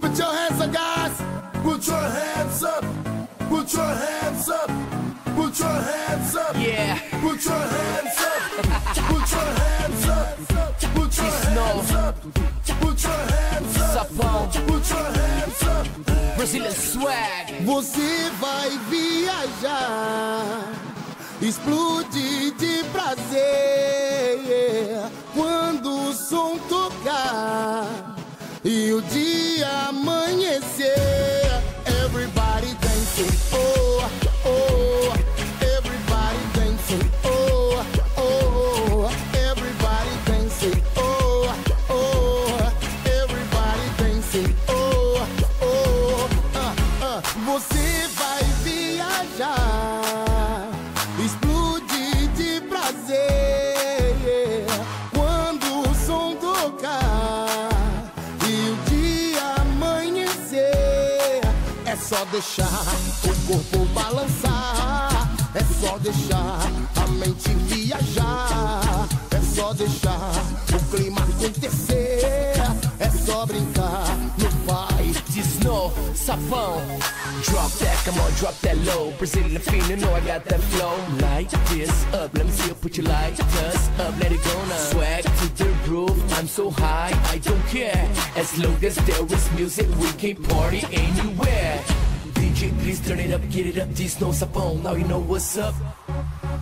Put your hands up, guys. Put your hands up. Put your hands up. Put your hands up. Yeah. Put your hands up. Put your hands up. Put your hands up. Put your hands up. Sapão. Put your hands up. Brazilian swag. Você vai viajar, explodir de prazer quando o som tocar e o dia amanhecer. Everybody dancing, oh, oh. Everybody dancing, oh, oh. Everybody dancing, oh, oh. Everybody dancing, oh, oh. Você vai viajar, explodir de prazer quando o som tocar e o dia amanhecer. É só deixar o corpo balançar, é só deixar a mente viajar, é só deixar o clima acontecer, é só brincar no vai. Snow, sapão. Drop that, come on, drop that low. Brazilian fiend, you know I got that flow. Light this up, let me see you put your light us up, let it go now. Swag to the roof, I'm so high, I don't care. As long as there is music, we can party anywhere. DJ, please turn it up, get it up, this no sapão. Now you know what's up.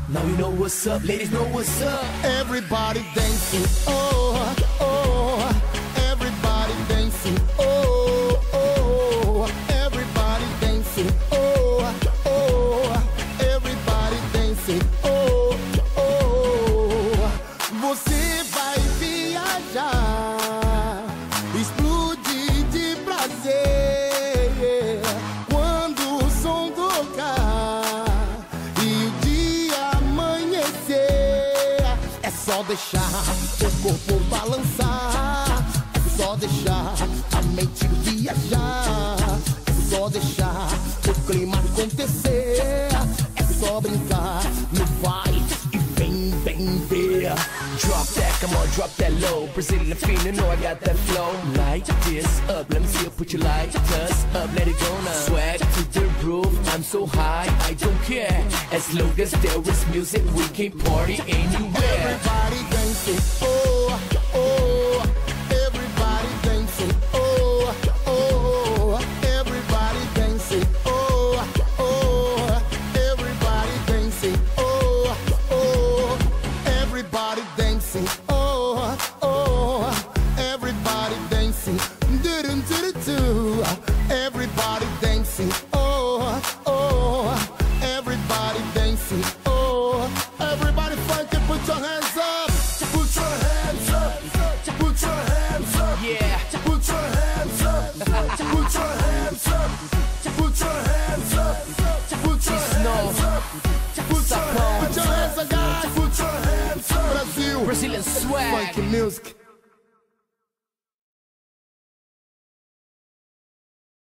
Now you know what's up, ladies know what's up. Everybody dancing, oh, oh. Everybody dancing, oh, oh. Everybody dancing, oh, oh. Everybody dancing, oh, oh. Você vai viajar, explodir de prazer quando o som tocar e o dia amanhecer. É só deixar o corpo balançar, é só deixar a mente viajar, é só deixar o clima acontecer, é só brincar no vai e vem, vem ver. Drop that, come on, drop that low. Brazilian fiend, you know I got that flow. Light this up, let me see you put your light us up, let it go now. Swag to the roof, I'm so high, I don't care. As long as there is music, we can party anywhere. Everybody dancing, oh, oh. Everybody dancing, oh, oh. Everybody dancing, oh, oh. Everybody dancing, oh, oh. Everybody dancing, oh, oh. Everybody dancing, do-do-do-do-do. Everybody dancing, oh, oh. Everybody dancing, oh. Everybody funky, put your hands up. Put your hands up. Put your hands up. Yeah. Put your hands up. Put your hands up. Put your hands up. Put your hands up. Put your hands up, guys. Put your hands up. Brasil. Brazilian swag. Funky music.